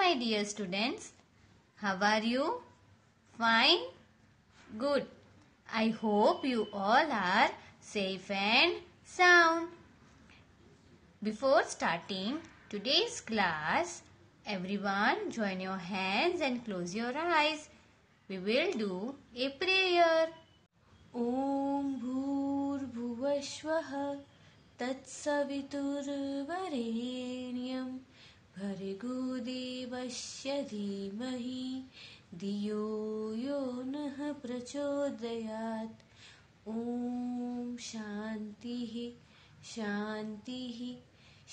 my dear students. How are you? Fine? Good. I hope you all are safe and sound. Before starting today's class, everyone join your hands and close your eyes. We will do a prayer. ॐ भूर्भुवस्वः तत्सवितुर्वरेण्यं भर्गो देवस्य धीमहि धियो यो नः प्रचोदयात्. ॐ शान्तिः शान्तिः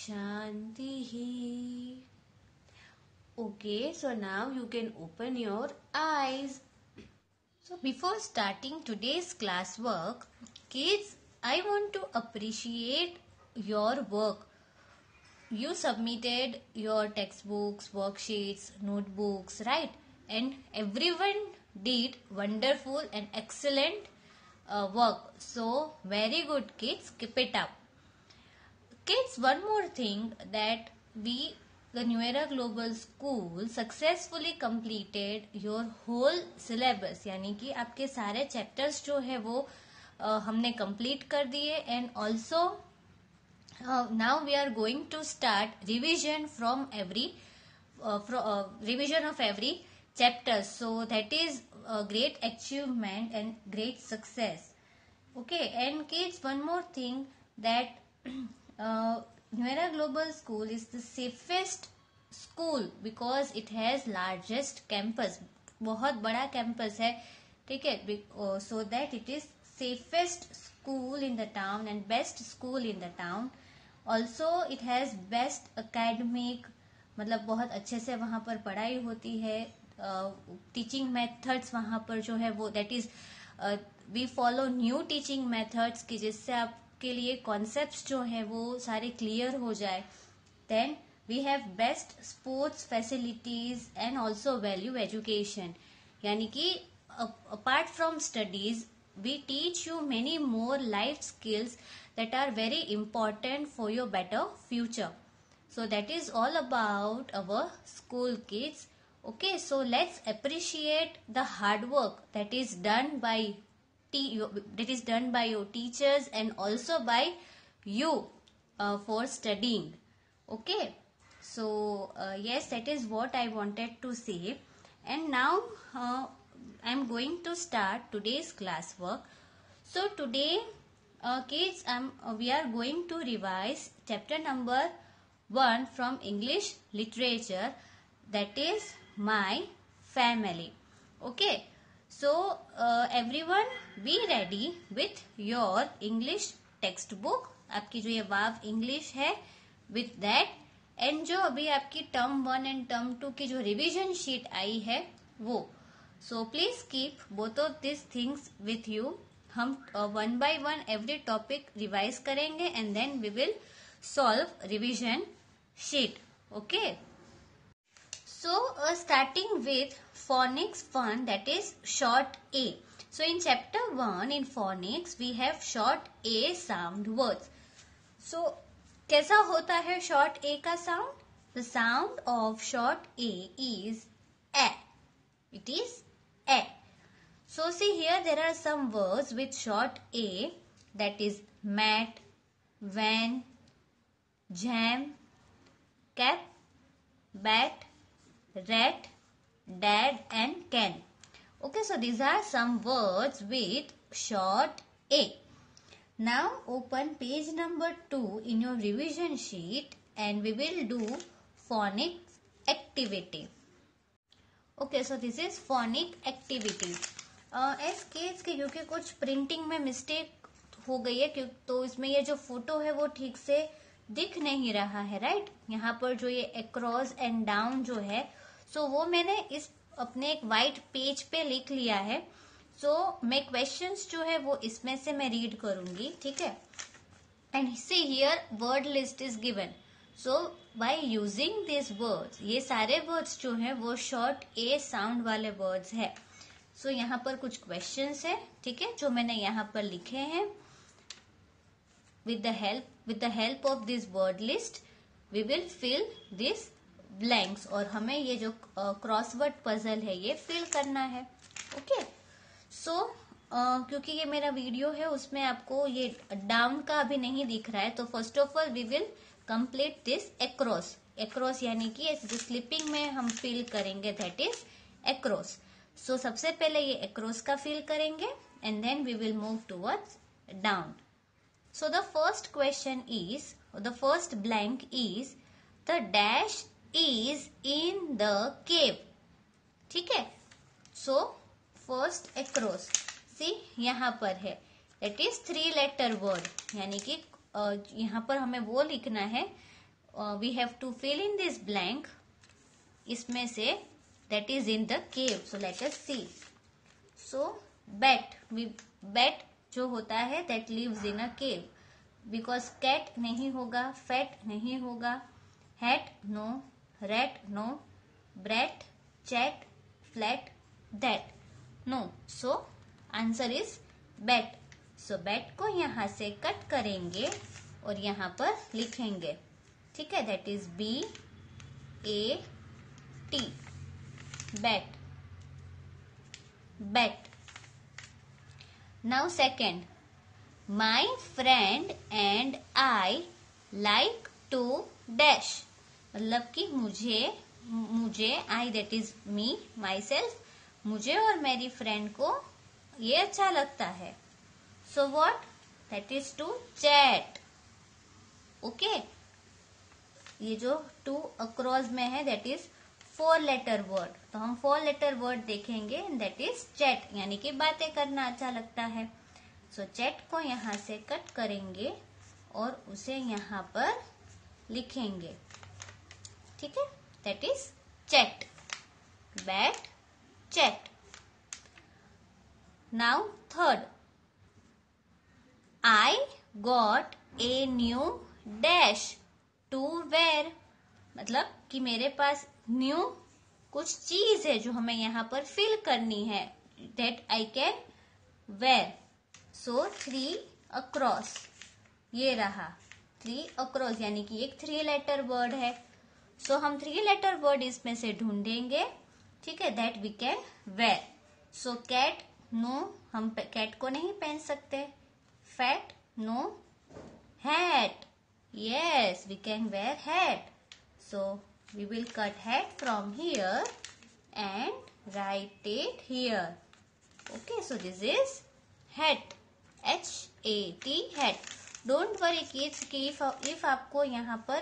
शान्तिः. Okay, so now you can open your eyes. So before starting today's classwork, kids, I want to appreciate your work. You submitted your textbooks, worksheets, notebooks, right? And everyone did wonderful and excellent work. So very good, kids. Keep it up. Kids, one more thing that the New Era Global School successfully completed your whole syllabus. यानी कि आपके सारे chapters जो है वो हमने complete कर दिए. And also now we are going to start revision from revision of every chapter. So that is a great achievement and great success. Okay, and kids, one more thing that New Era Global School is the safest school because it has largest campus. बहुत बड़ा campus है, ठीक है? So that it is safest school in the town and best school in the town. Also it has best academic, मतलब बहुत अच्छे से वहाँ पर पढ़ाई होती है. Teaching methods वहाँ पर जो है वो that is we follow new teaching methods कि जिससे आप के लिए कॉन्सेप्ट्स जो है वो सारे क्लियर हो जाए. Then we have best sports facilities and also value education. यानी कि apart from studies we teach you many more life skills that are very important for your better future. So that is all about our school kids. Okay, so let's appreciate the hard work that is done by your teachers and also by you for studying. Okay, so yes, that is what I wanted to say. And now I'm going to start today's classwork. So today kids, we are going to revise chapter number 1 from English literature, that is My Family. Okay, so everyone be ready with your English textbook. आपकी जो ये वाव English है with that, and जो अभी आपकी term 1 and term 2 की जो revision sheet आई है वो. So please keep both of these things with you. हम one by one every topic revise करेंगे and then we will solve revision sheet. Okay. So starting with phonics fun, that is short A. So in chapter 1 in phonics we have short A sound words. So कैसा होता है short A का sound? The sound of short A is A. It is A. So see here there are some words with short A, that is mat, van, jam, cap, bat, rat, dad and can. Okay, so these are some words with short A. Now open page number 2 in your revision sheet and we will do phonics activity. Okay, so this is phonic activity. as kids के क्योंकि कुछ printing में mistake हो गई है तो इसमें ये जो फोटो है वो ठीक से दिख नहीं रहा है, राइट? यहाँ पर जो ये अक्रॉस एंड डाउन जो है सो वो मैंने इस अपने एक वाइट पेज पे लिख लिया है. सो मैं क्वेश्चंस जो है वो इसमें से मैं रीड करूंगी, ठीक है? And see here word list is given. So by using this words, ये सारे वर्ड्स जो है वो शॉर्ट ए साउंड वाले वर्ड्स है. सो यहाँ पर कुछ क्वेश्चंस है, ठीक है, जो मैंने यहाँ पर लिखे हैं. with the help of this word list we will fill this blanks और हमें ये जो क्रॉसवर्ड पजल है ये फिल करना है। ओके सो क्योंकि ये मेरा वीडियो है उसमें आपको ये डाउन का अभी नहीं दिख रहा है, तो first of all we will complete this across. Across यानी कि जो स्लिपिंग में हम फिल करेंगे दैट इज अक्रॉस। सो सबसे पहले ये अक्रॉस का फिल करेंगे and then we will move towards down. So the first question is, or the first blank is, the dash is in the cave. ठीक है, so first across, see यहाँ पर है, that is 3 letter word, यानी कि यहाँ पर हमें वो लिखना है, we have to fill in this blank, इसमें से that is in the cave, so let us see. So bat जो होता है that lives in a cave, because cat नहीं होगा, fat नहीं होगा, hat no, rat no, brat, chat, flat, that no, so answer is bat. So bat को यहाँ से कट करेंगे और यहाँ पर लिखेंगे, ठीक है, that is B-A-T, bat, bat. Now second, my friend and I like to dash, मतलब कि मुझे I that is me, myself, मुझे और मेरी फ्रेंड को ये अच्छा लगता है। So what? That is to chat. Okay? ये जो टू अक्रॉस में है that is 4 letter word, तो हम 4 letter word देखेंगे that is chat, यानी कि बातें करना अच्छा लगता है। सो चैट को यहाँ से कट करेंगे और उसे यहाँ पर लिखेंगे, ठीक है, that is chat, bat, chat. Now third, I got a new dash to wear, मतलब कि मेरे पास न्यू कुछ चीज है जो हमें यहाँ पर फिल करनी है, that I can wear. So 3 across, ये रहा 3 अक्रॉस, यानी कि एक 3 लेटर वर्ड है। सो हम 3 लेटर वर्ड इसमें से ढूंढेंगे, ठीक है, that we can wear. So cat no, हम कैट को नहीं पहन सकते। Fat no, hat yes we can wear hat. So we will cut hat from here and write it here. Okay, so this is hat, HAT, hat. Don't worry kids कि इफ आपको यहाँ पर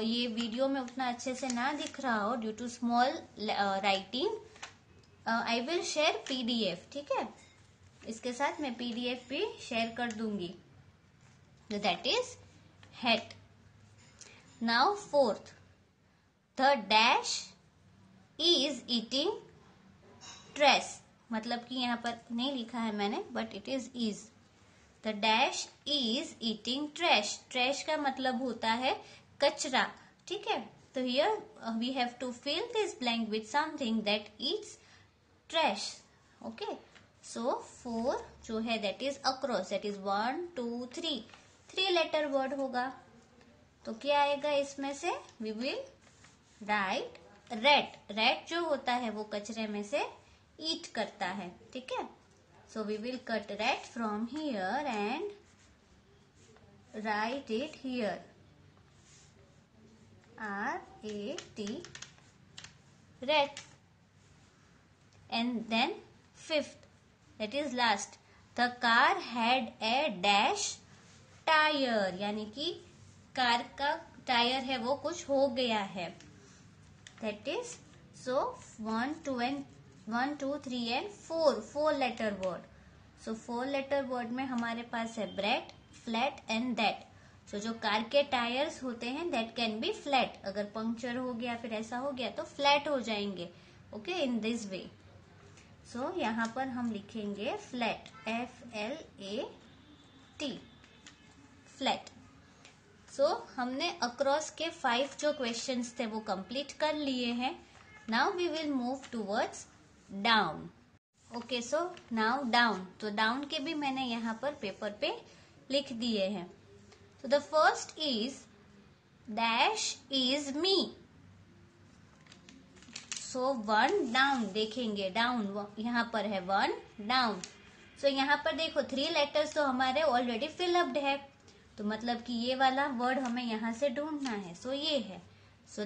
ये वीडियो में उतना अच्छे से ना दिख रहा हो due to small writing, I will share PDF, ठीक है, इसके साथ मैं PDF भी शेयर कर दूंगी। That is hat. Now fourth, the dash is eating trace, मतलब कि यहाँ पर नहीं लिखा है मैंने but it is the dash is eating trash. Trash का मतलब होता है कचरा, ठीक है, तो here we have to fill this blank with something that eats trash. Okay, so 4 जो है that is across, that is 1 2 3 letter word होगा। तो क्या आएगा इसमें से, we will write rat. Rat जो होता है वो कचरे में से ईट करता है, ठीक है, so we will cut rat from here and write it here, RAT, rat. And then fifth, that is last, the car had a dash tyre, यानी कि कार का टायर है वो कुछ हो गया है, that is so 1 2 3 and 4 letter word. So 4 letter word में हमारे पास है ब्रेड, फ्लैट एंड दैट। सो जो कार के टायर्स होते हैं दैट कैन बी फ्लैट, अगर पंक्चर हो गया फिर ऐसा हो गया तो फ्लैट हो जाएंगे, ओके, इन दिस वे। सो यहाँ पर हम लिखेंगे फ्लैट, FLAT, फ्लैट। सो हमने अक्रॉस के 5 जो क्वेश्चंस थे वो कंप्लीट कर लिए हैं। Now we will move towards down. Okay, so now down, तो डाउन के भी मैंने यहाँ पर पेपर पे लिख दिए हैं। तो the first is dash is me, so 1 down देखेंगे, डाउन यहाँ पर है 1 डाउन। सो यहाँ पर देखो 3 लेटर्स तो हमारे ऑलरेडी फिलअप्ड है, तो मतलब कि ये वाला वर्ड हमें यहाँ से ढूंढना है। सो ये है, सो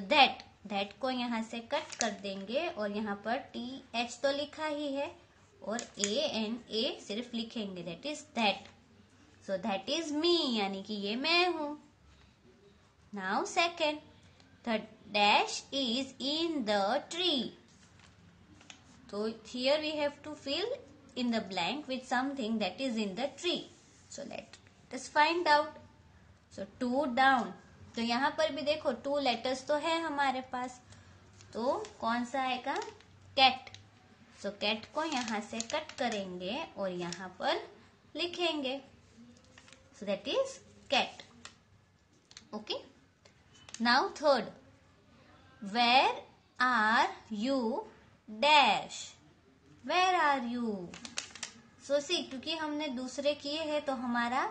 दैट को यहाँ से कट कर देंगे और यहाँ पर TH तो लिखा ही है और A सिर्फ लिखेंगे, that is that. So that is me, यानी कि ये मैं हूं। Now second, the dash is in the tree. तो here we have to fill in the blank with something that is in the tree. So let us find out. So 2 down. तो यहाँ पर भी देखो 2 लेटर्स तो है हमारे पास, तो कौन सा आएगा? कैट। सो कैट को यहाँ से कट करेंगे और यहाँ पर लिखेंगे, so that is cat. Okay, now third, where are you dash. Where are you. So see, क्योंकि हमने दूसरे किए हैं तो हमारा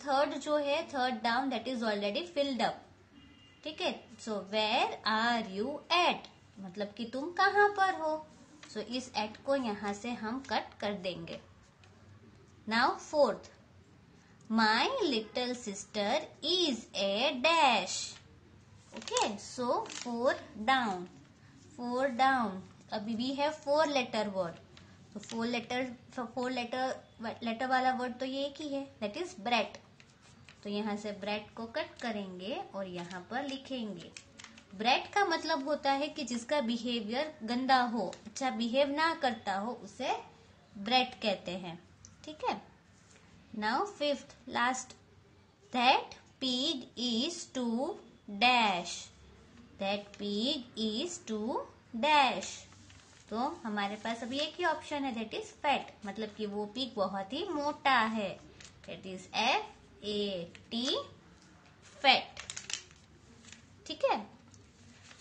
थर्ड जो है, third down, that is already filled up. ठीक है, so where are you at, मतलब कि तुम कहाँ पर हो। सो इस एट को यहां से हम कट कर देंगे। Now fourth, my little sister is a dash. Okay, so 4 down, 4 down. अभी वी हैव 4 लेटर वर्ड, तो 4 लेटर वाला वर्ड तो ये एक ही है, दैट इज ब्रेड। तो यहाँ से ब्रेड को कट करेंगे और यहाँ पर लिखेंगे। ब्रेड का मतलब होता है कि जिसका बिहेवियर गंदा हो, अच्छा बिहेव ना करता हो, उसे ब्रेड कहते हैं। ठीक है, now fifth last, that pig is to dash. That pig is to dash. तो हमारे पास अभी एक ही ऑप्शन है, दैट इज फैट, मतलब कि वो पिग बहुत ही मोटा है, दैट इज FAT, फैट। ठीक है,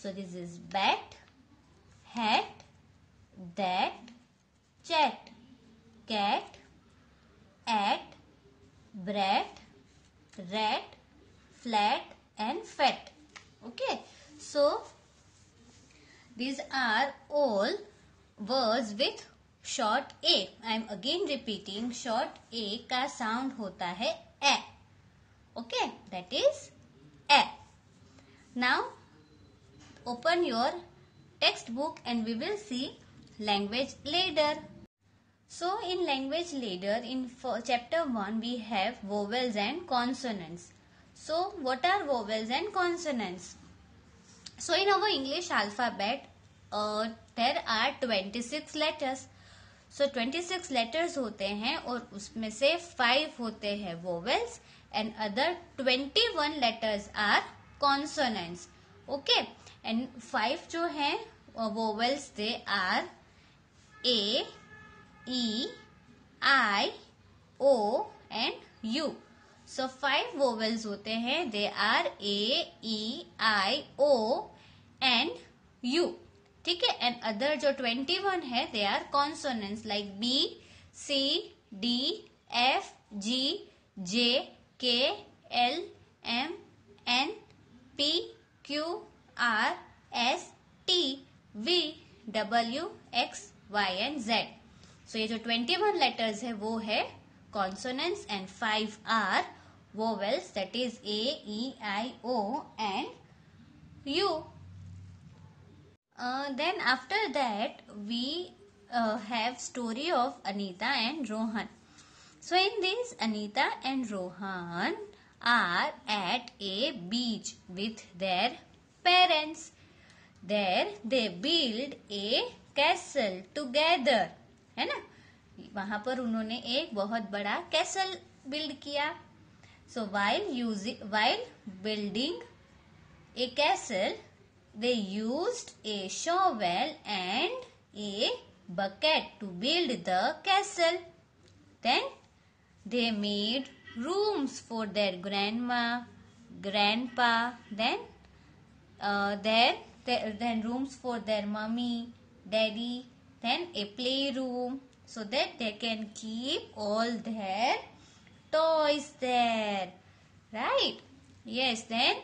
so this is bat, hat, that, chat, cat, at, bread, rat, flat and fat. Okay, so these are all words with short a. I am again repeating, short a का sound होता है a. Okay, that is a. Now open your textbook and we will see language ladder. So in language ladder, in chapter 1 we have vowels and consonants. So what are vowels and consonants? So in our English alphabet there are 26 letters. So 26 letters होते हैं और उसमें से 5 होते हैं vowels and other 21 letters are consonants. Okay, and 5 जो हैं vowels, they are A, E, I, O and U. So 5 vowels होते हैं, they are A, E, I, O and U. ठीक है, and other जो 21 है, they are consonants like B, C, D, F, G, J, K, L, M, N, P, Q, R, S, T, V, W, X, Y and Z. So ये जो 21 letters है वो है consonants and 5 are vowels, that is A, E, I, O and U. Then after that we have story of Anita and Rohan. So in this, Anita and Rohan are at a beach with their parents. There they build a castle together. है ना, वहां पर उन्होंने एक बहुत बड़ा castle build किया. सो while building a castle, they used a shovel and a bucket to build the castle. Then they made rooms for their grandma, grandpa, then rooms for their mummy, daddy, then a playroom so that they can keep all their toys there. Right? Yes, then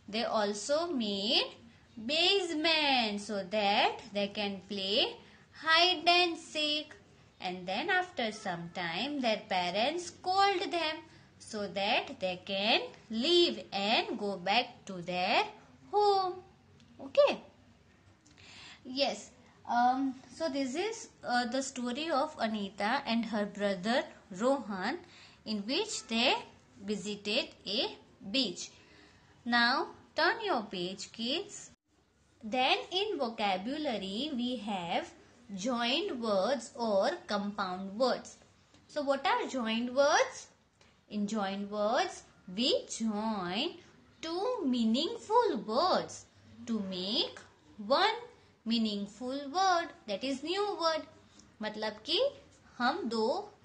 they also made basement so that they can play hide and seek. And then after some time their parents scold them so that they can leave and go back to their home. Okay. Yes. So this is the story of Anita and her brother Rohan, in which they visited a beach. Now turn your page, kids. Then in vocabulary we have joined words or compound words. So what are joined words? In joined words we join two meaningful words to make one meaningful word, that is new word. मतलब कि हम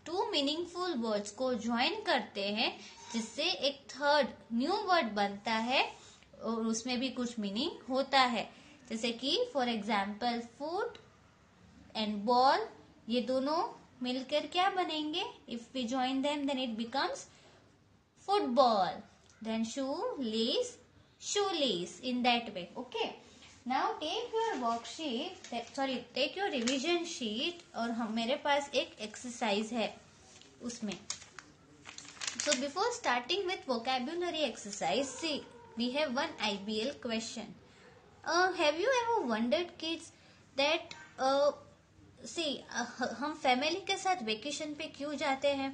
to meaningful words को join करते हैं जिससे एक third new word बनता है और उसमें भी कुछ मीनिंग होता है. जैसे कि for example foot and ball, ये दोनों मिलकर क्या बनेंगे? If we join them then it becomes football. Then shoelace, shoelace, in that way. Okay. Now take your worksheet, take your revision sheet और मेरे पास एक exercise है उसमें. So before starting with vocabulary exercise, see, we have one IBL question. Have you ever wondered, kids, that हम family के साथ vacation पे क्यों जाते हैं?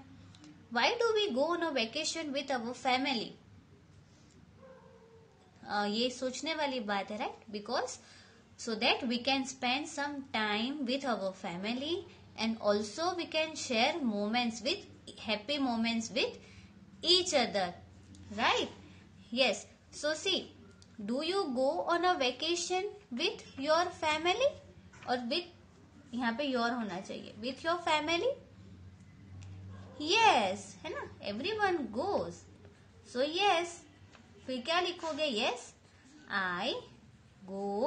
Why do we go on a vacation with our family? ये सोचने वाली बात है, right? Because so that we can spend some time with our family and also we can share moments with happy moments with each other, right? Yes. So see, do you go on a vacation with your family और with, यहाँ पे your होना चाहिए, with your family? Yes, है ना? Everyone goes. So yes, फिर क्या लिखोगे? Yes, I go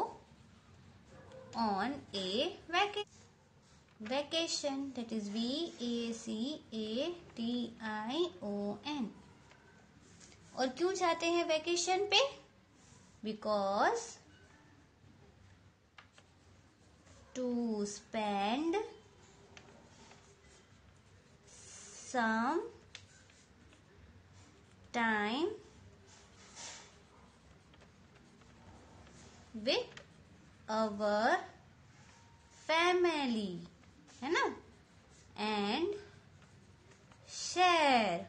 on a vacation, that is VACATION. और क्यों जाते हैं वेकेशन पे? Because to spend some time with our family, है ना? and share,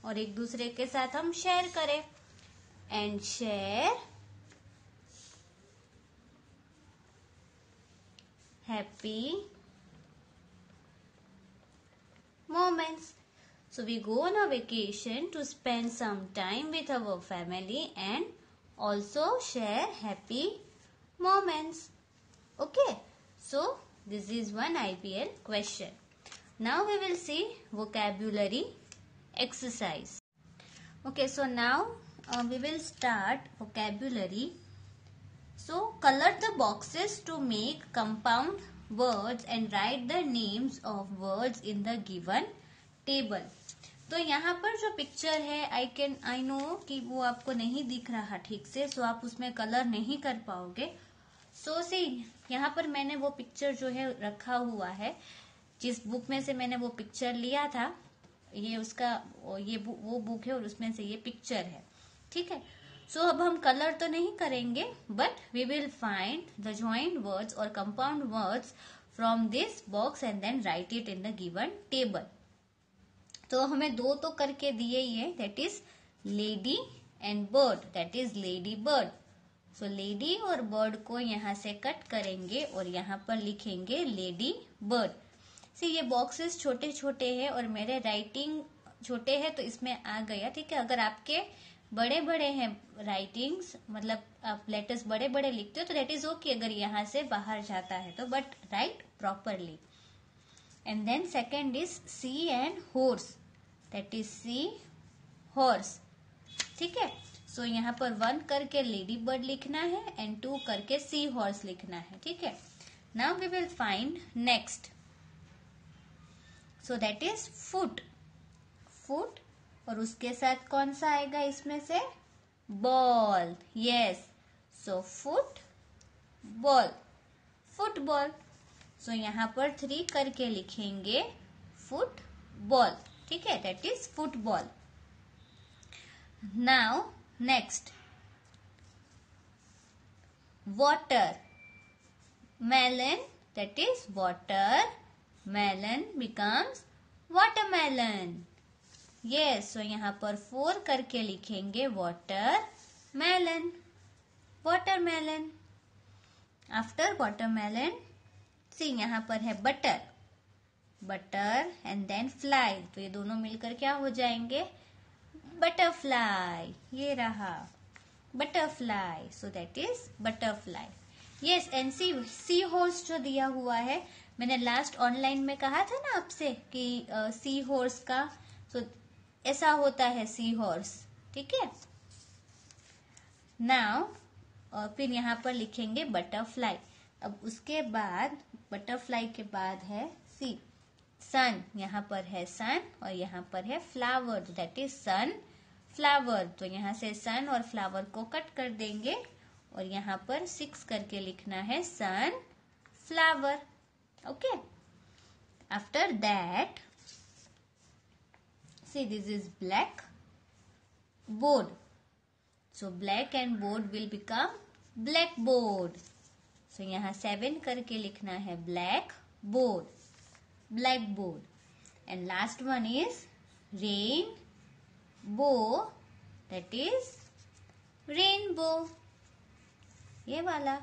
और एक दूसरे के साथ हम शेयर करें, and share happy moments. So we go on a vacation to spend some time with our family and also share happy moments. Okay, so this is one IPL question. Now we will see vocabulary exercise. Okay, so now we will start vocabulary. So color the boxes to make compound words and write the names of words in the given table. तो यहाँ पर जो picture है, I know कि वो आपको नहीं दिख रहा ठीक से, सो आप उसमें कलर नहीं कर पाओगे. सो सी, यहाँ पर मैंने वो पिक्चर जो है रखा हुआ है, जिस बुक में से मैंने वो पिक्चर लिया था, ये उसका वो बुक है और उसमें से ये पिक्चर है. ठीक है. सो अब हम कलर तो नहीं करेंगे, but we will find the joint words और compound words from this box and then write it in the given table. तो हमें दो तो करके दिए ही है, that is lady and bird, that is lady bird. So lady और बर्ड को यहाँ से कट करेंगे और यहाँ पर लिखेंगे लेडी बर्ड. सी, ये बॉक्सेस छोटे छोटे हैं और मेरे राइटिंग छोटे हैं तो इसमें आ गया. ठीक है. अगर आपके बड़े बड़े हैं राइटिंग्स, मतलब आप लेटर्स बड़े बड़े लिखते हो तो दैट इज ओके अगर यहाँ से बाहर जाता है तो, but write properly. And then second is sea and horse, that is seahorse. ठीक है. सो यहाँ पर 1 करके लेडी बर्ड लिखना है एंड 2 करके सी हॉर्स लिखना है. ठीक है. Now we will find next. So that is foot, foot, और उसके साथ कौन सा आएगा इसमें से? Ball. Yes. So foot ball, football. So यहाँ पर 3 करके लिखेंगे फुटबॉल, ठीक है, that is football. Now next, water, melon, that is water, melon becomes watermelon. Yes, so यहाँ पर 4 करके लिखेंगे watermelon, watermelon. After watermelon, see यहाँ पर है butter, butter and then fly, तो ये दोनों मिलकर क्या हो जाएंगे, butterfly. ये रहा butterfly, so that is butterfly. Yes, and seahorse जो दिया हुआ है, मैंने लास्ट ऑनलाइन में कहा था ना आपसे कि सी हॉर्स का तो ऐसा होता है सी हॉर्स, ठीक है. नाउ फिर यहाँ पर लिखेंगे बटरफ्लाई. अब उसके बाद बटरफ्लाई के बाद है सी सन, यहाँ पर है सन और यहाँ पर है flower, that is sunflower. तो यहाँ से सन और फ्लावर को कट कर देंगे और यहाँ पर 6 करके लिखना है sun flower. Okay, after that see this is black board, so black and board will become black board. So यहाँ 7 करके लिखना है black board, black board. And last one is rain bow, that is rainbow, ये वाला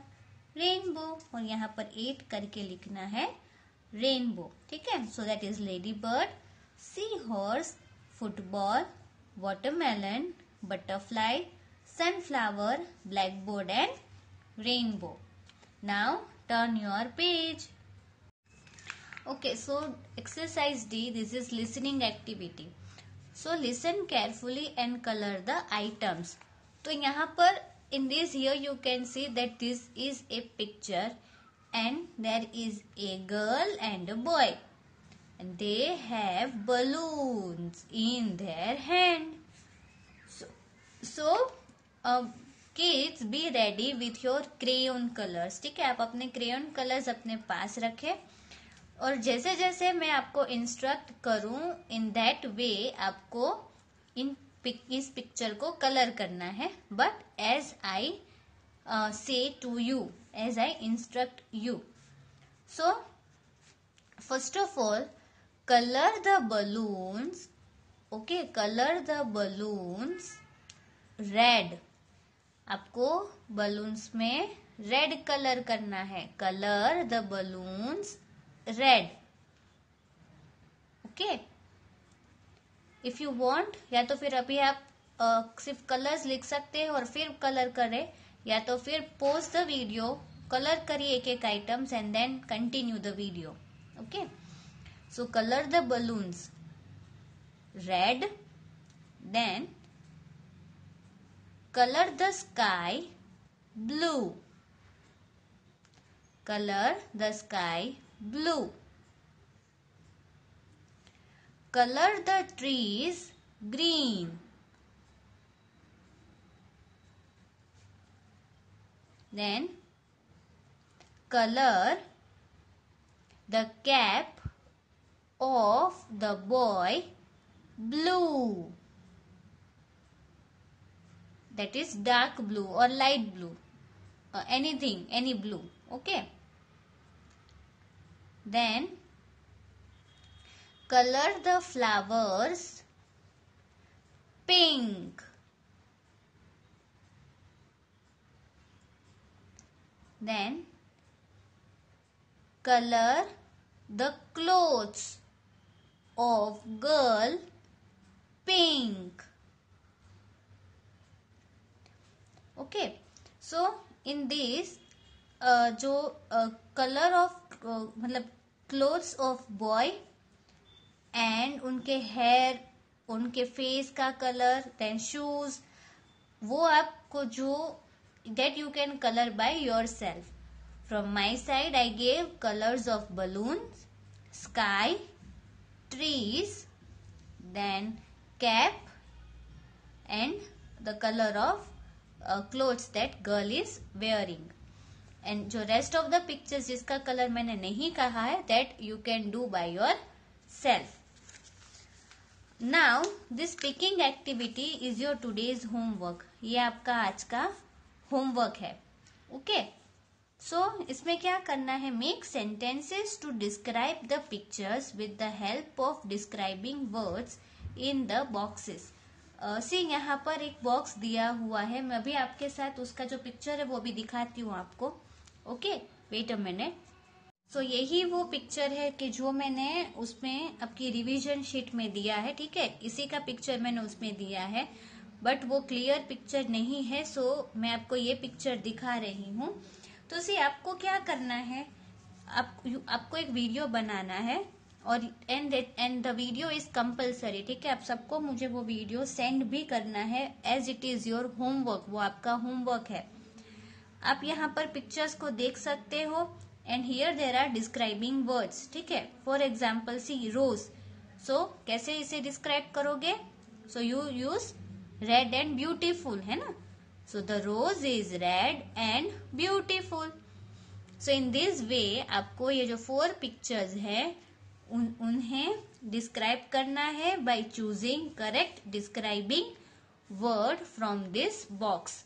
rainbow. और यहाँ पर 8 करके लिखना है रेनबो, ठीक है. So that is lady bird, seahorse, football, watermelon, butterfly, sunflower, black board and rainbow. Now turn your page. Okay, so exercise D, this is listening activity. So listen carefully and color the items. तो यहाँ पर in this here you can see that this is a picture and there is a girl and a boy and they have balloons in their hand. So kids be ready with your crayon colors. ठीक है, आप अपने crayon colors अपने पास रखें और जैसे जैसे मैं आपको इंस्ट्रक्ट करूं इन दैट वे आपको इस पिक्चर को कलर करना है. But as I say to you, as I instruct you. So first of all colour the balloons. Okay, colour the balloons red. आपको बलून्स में रेड कलर करना है. Colour the balloons red. Okay, if you want, या तो फिर अभी आप सिर्फ कलर्स लिख सकते हैं और फिर कलर करें, या तो फिर पॉज द वीडियो, कलर करिए एक एक items and then continue the video. Okay, so colour the balloons red, then colour the sky blue. Colour the sky blue. Color the trees green. Then color the cap of the boy blue. That is dark blue or light blue. Anything, any blue. Okay. Then color the flowers pink. Then color the clothes of girl pink. Okay, so in this जो colour of मतलब clothes of boy and उनके hair, उनके face का colour, then shoes, वो आपको जो that you can colour by yourself. From my side I gave colours of balloons, sky, trees, then cap and the colour of clothes that girl is wearing. एंड जो rest of the pictures जिसका colour मैंने नहीं कहा है that you can do by yourself. Now this picking activity is your today's homework. ये आपका आज का होमवर्क है. ओके, सो इसमें क्या करना है, make sentences to describe the pictures with the help of describing words in the boxes. See यहाँ पर एक बॉक्स दिया हुआ है, मैं अभी आपके साथ उसका जो पिक्चर है वो भी दिखाती हूँ आपको. Okay, wait a minute. So यही वो पिक्चर है कि जो मैंने उसमें आपकी रिवीजन शीट में दिया है. ठीक है, इसी का पिक्चर मैंने उसमें दिया है, बट वो क्लियर पिक्चर नहीं है. सो मैं आपको ये पिक्चर दिखा रही हूँ. तो सी आपको क्या करना है, आपको एक वीडियो बनाना है और and the video is compulsory. ठीक है, आप सबको मुझे वो वीडियो सेंड भी करना है as it is your homework. वो आपका होमवर्क है. आप यहाँ पर पिक्चर्स को देख सकते हो and here there are describing words. ठीक है, फॉर एग्जाम्पल सी रोज. सो कैसे इसे डिस्क्राइब करोगे, so you use red and beautiful, है ना. So the rose is red and beautiful. So in this way आपको ये जो 4 पिक्चर्स है उन्हें डिस्क्राइब करना है by choosing correct describing word from this box.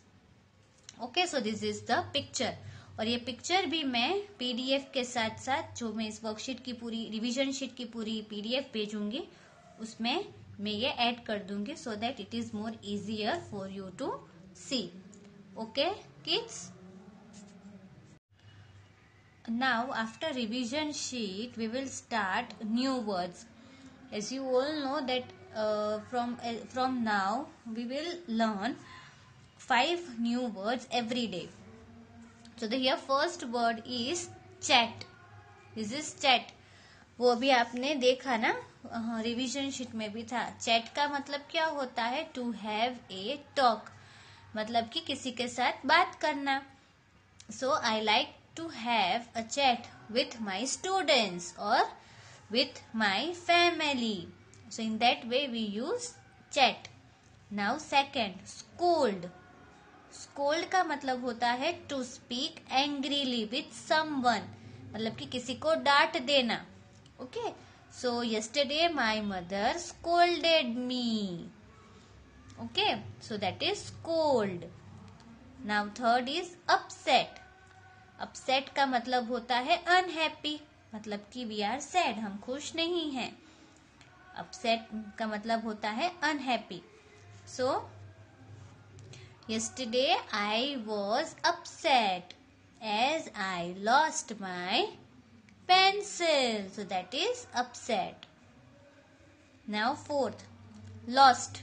Okay, so this is the picture. और ये पिक्चर भी मैं पीडीएफ के साथ साथ जो मैं इस वर्कशीट की पूरी रिवीजन शीट की पूरी पीडीएफ भेजूंगी उसमें मैं ये ऐड कर दूंगी so that it is more easier for you to see. Okay kids, now after revision sheet we will start new words. As you all know that from now we will learn 5 new words every day. So the here first word is chat. This is chat. वो अभी आपने देखा ना, revision sheet में भी था. Chat का मतलब क्या होता है, टू हैव ए टॉक, मतलब कि किसी के साथ बात करना. So I like to have a chat with my students or with my family. So in that way we use chat. Now second, scold. Scold का मतलब होता है to speak angrily with someone, मतलब कि किसी को डांट देना. Okay, so yesterday my mother scolded me. Okay, so that is scold. Now third is upset. Upset का मतलब होता है अनहैप्पी, मतलब कि वी आर सैड, हम खुश नहीं हैं. अपसेट का मतलब होता है unhappy. So yesterday I was upset as I lost my pencil. So that is upset. Now fourth, lost.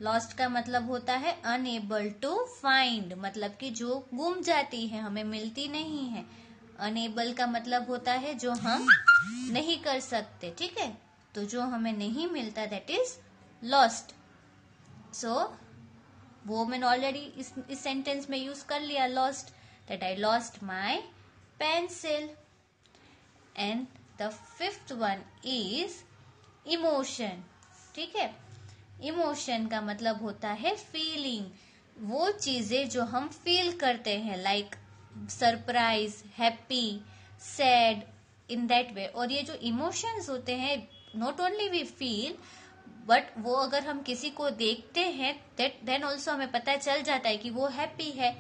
Lost का मतलब होता है अनएबल टू फाइंड, मतलब कि जो गुम जाती है, हमें मिलती नहीं है. अनएबल का मतलब होता है जो हम नहीं कर सकते. ठीक है, तो जो हमें नहीं मिलता दैट इज लॉस्ट. सो वो मैंने ऑलरेडी इस सेंटेंस में यूज कर लिया, lost, that I lost my pencil. And the fifth one is emotion. ठीक है, इमोशन का मतलब होता है फीलिंग, वो चीजें जो हम फील करते हैं, like surprise, happy, sad, in that way. और ये जो इमोशंस होते हैं not only we feel but वो अगर हम किसी को देखते हैं देन ऑल्सो हमें पता चल जाता है कि वो हैप्पी है,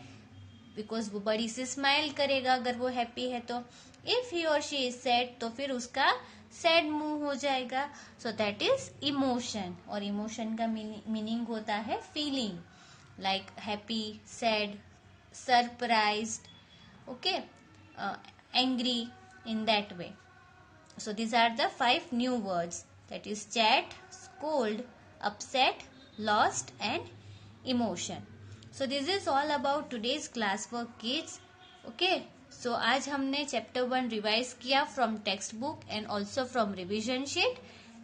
बिकॉज वो बड़ी सी स्माइल करेगा अगर वो हैप्पी है तो. इफ ही और शी इज सैड तो फिर उसका सैड मुंह हो जाएगा. So that is emotion. और इमोशन का मीनिंग होता है feeling, like happy, sad, surprised, okay, angry, in that way. So these are the 5 new words, that is chat, scold, upset, lost and emotion. So this is all about today's class work kids. Okay, so आज हमने chapter 1 revise किया from text book and also from revision sheet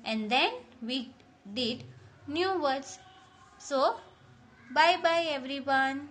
and then we did new words. So bye bye everyone.